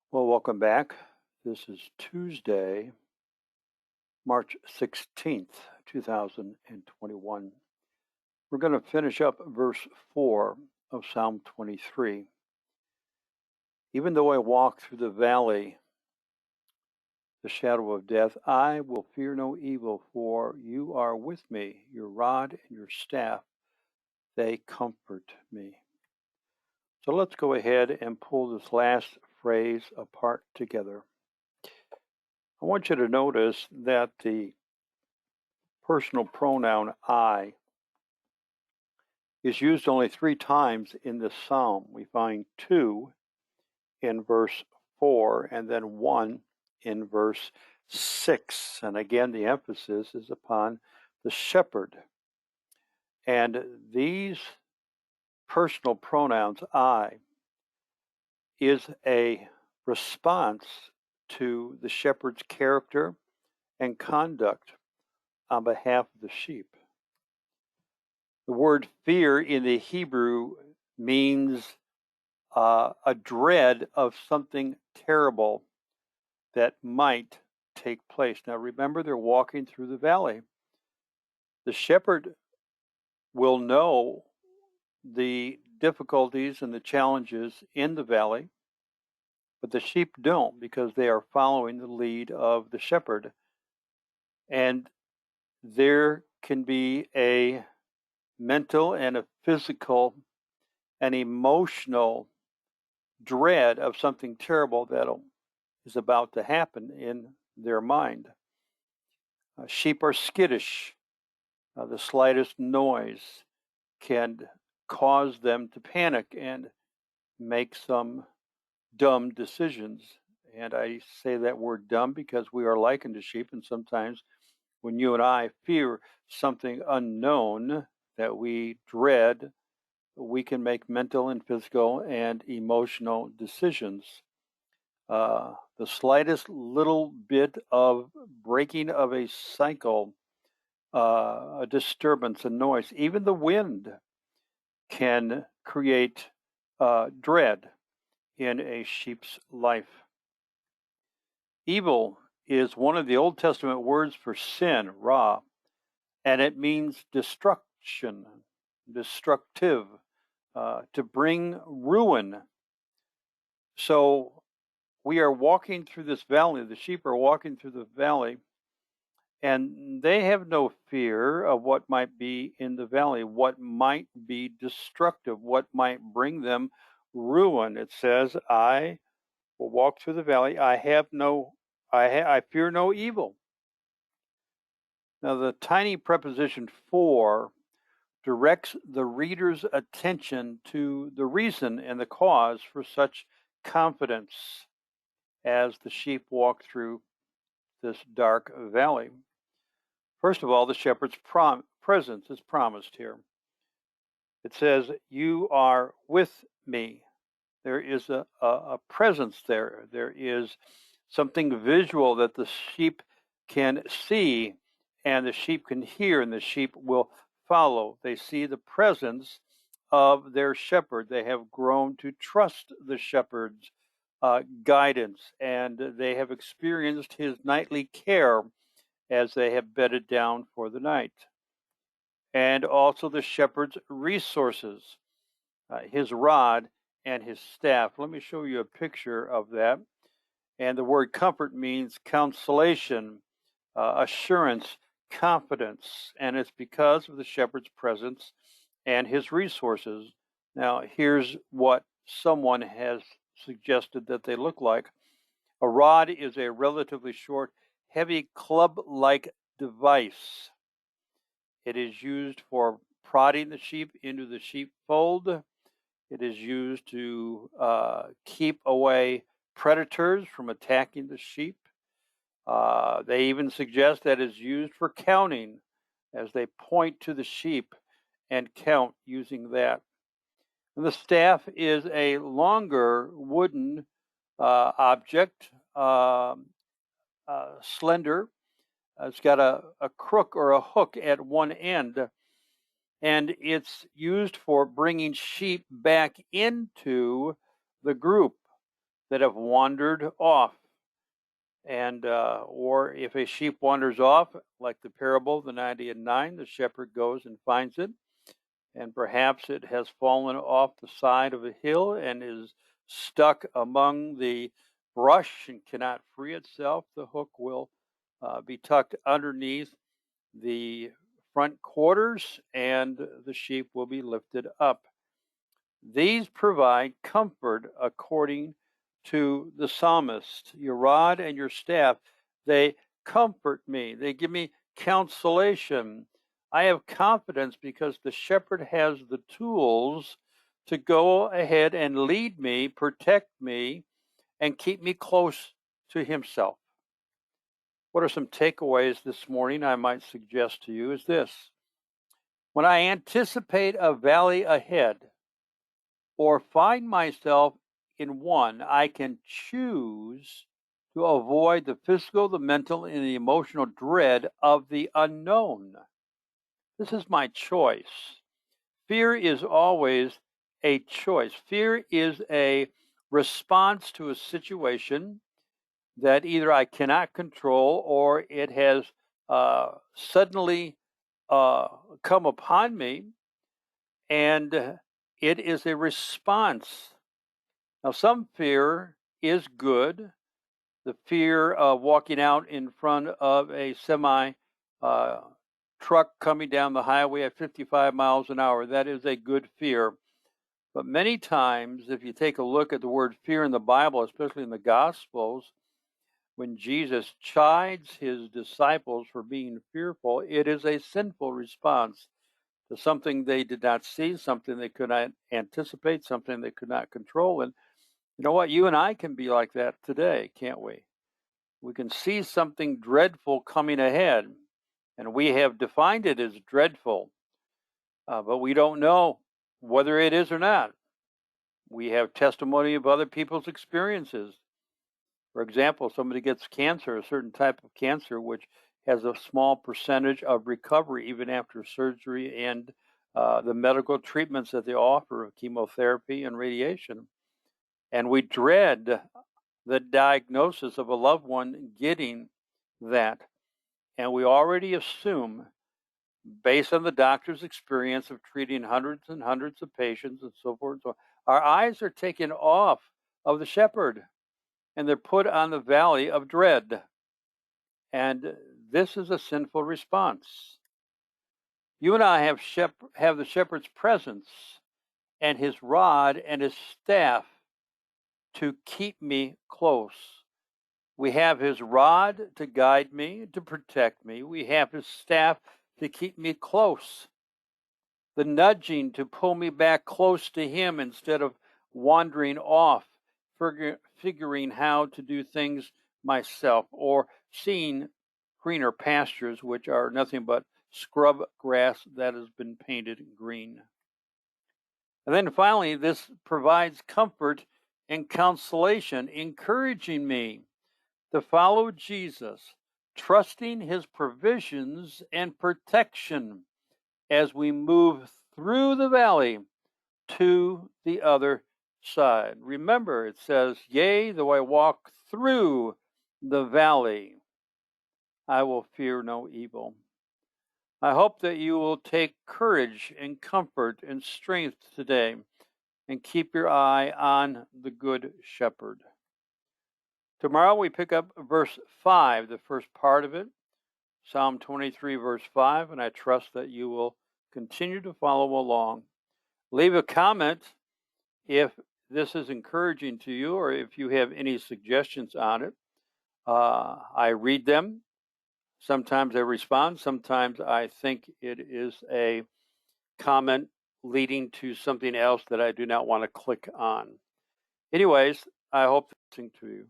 Well, welcome back. This is Tuesday, March 16th, 2021. We're going to finish up verse 4 of Psalm 23. Even though I walk through the valley, the shadow of death, I will fear no evil, for you are with me. Your rod and your staff, they comfort me. So let's go ahead and pull this last phrase apart together. I want you to notice that the personal pronoun I is used only 3 times in this psalm. We find 2 in verse 4 and then 1 in verse 6. And again, the emphasis is upon the shepherd. And these personal pronouns, I, is a response to the shepherd's character and conduct on behalf of the sheep. The word fear in the Hebrew means a dread of something terrible that might take place. Now, remember, they're walking through the valley. The shepherd will know the difficulties and the challenges in the valley, but the sheep don't because they are following the lead of the shepherd. And there can be a mental and a physical and emotional dread of something terrible that is about to happen in their mind. Sheep are skittish. The slightest noise can cause them to panic and make some dumb decisions. And I say that word dumb because we are likened to sheep, and sometimes when you and I fear something unknown that we dread, we can make mental and physical and emotional decisions. The slightest little bit of breaking of a cycle, a disturbance, a noise, even the wind can create dread in a sheep's life. Evil is one of the Old Testament words for sin, ra, and it means destruction, destructive, to bring ruin. So we are walking through this valley. The sheep are walking through the valley, and they have no fear of what might be in the valley, what might be destructive, what might bring them ruin. It says, I will walk through the valley. I fear no evil. Now, the tiny preposition for directs the reader's attention to the reason and the cause for such confidence as the sheep walk through this dark valley. First of all, the shepherd's presence is promised here. It says, you are with me. There is a presence there. There is something visual that the sheep can see, and the sheep can hear, and the sheep will follow. They see the presence of their shepherd. They have grown to trust the shepherd's guidance, and they have experienced his nightly care as they have bedded down for the night. And also the shepherd's resources, his rod and his staff. Let me show you a picture of that. And the word comfort means consolation, assurance, confidence, and it's because of the shepherd's presence and his resources. Now, here's what someone has suggested that they look like. A rod is a relatively short, heavy club-like device. It is used for prodding the sheep into the sheepfold. It is used to keep away predators from attacking the sheep. They even suggest that it's used for counting, as they point to the sheep and count using that. And the staff is a longer wooden object, slender. It's got a crook or a hook at one end, and it's used for bringing sheep back into the group. that have wandered off. And or if a sheep wanders off, like the parable of the 90 and 9, the shepherd goes and finds it, and perhaps it has fallen off the side of a hill and is stuck among the brush and cannot free itself. The hook will be tucked underneath the front quarters, and the sheep will be lifted up. These provide comfort according to the psalmist. Your rod and your staff, they comfort me. They give me consolation. I have confidence because the shepherd has the tools to go ahead and lead me, protect me, and keep me close to himself. What are some takeaways this morning I might suggest to you is this. When I anticipate a valley ahead or find myself in one, I can choose to avoid the physical, the mental, and the emotional dread of the unknown. This is my choice. Fear is always a choice. Fear is a response to a situation that either I cannot control or it has suddenly come upon me, and it is a response. Now, some fear is good. The fear of walking out in front of a semi truck coming down the highway at 55 miles an hour, that is a good fear. But many times, if you take a look at the word fear in the Bible, especially in the Gospels, when Jesus chides his disciples for being fearful, it is a sinful response to something they did not see, something they could not anticipate, something they could not control. And you know what? You and I can be like that today, can't we? We can see something dreadful coming ahead, and we have defined it as dreadful, but we don't know whether it is or not. We have testimony of other people's experiences. For example, somebody gets cancer, a certain type of cancer, which has a small percentage of recovery even after surgery and the medical treatments that they offer of chemotherapy and radiation. And we dread the diagnosis of a loved one getting that. And we already assume, based on the doctor's experience of treating hundreds and hundreds of patients and so forth, so our eyes are taken off of the shepherd and they're put on the valley of dread. And this is a sinful response. You and I have the shepherd's presence and his rod and his staff to keep me close. We have his rod to guide me, to protect me. We have his staff to keep me close. The nudging to pull me back close to him instead of wandering off, figuring how to do things myself, or seeing greener pastures, which are nothing but scrub grass that has been painted green. And then finally, this provides comfort and consolation, encouraging me to follow Jesus, trusting his provisions and protection as we move through the valley to the other side. Remember, it says, yea, though I walk through the valley, I will fear no evil. I hope that you will take courage and comfort and strength today and keep your eye on the Good Shepherd. Tomorrow we pick up verse 5, the first part of it, Psalm 23, verse 5, and I trust that you will continue to follow along. Leave a comment if this is encouraging to you or if you have any suggestions on it. I read them. Sometimes I respond. Sometimes I think it is a comment leading to something else that I do not want to click on. Anyways, I hope to listen to you.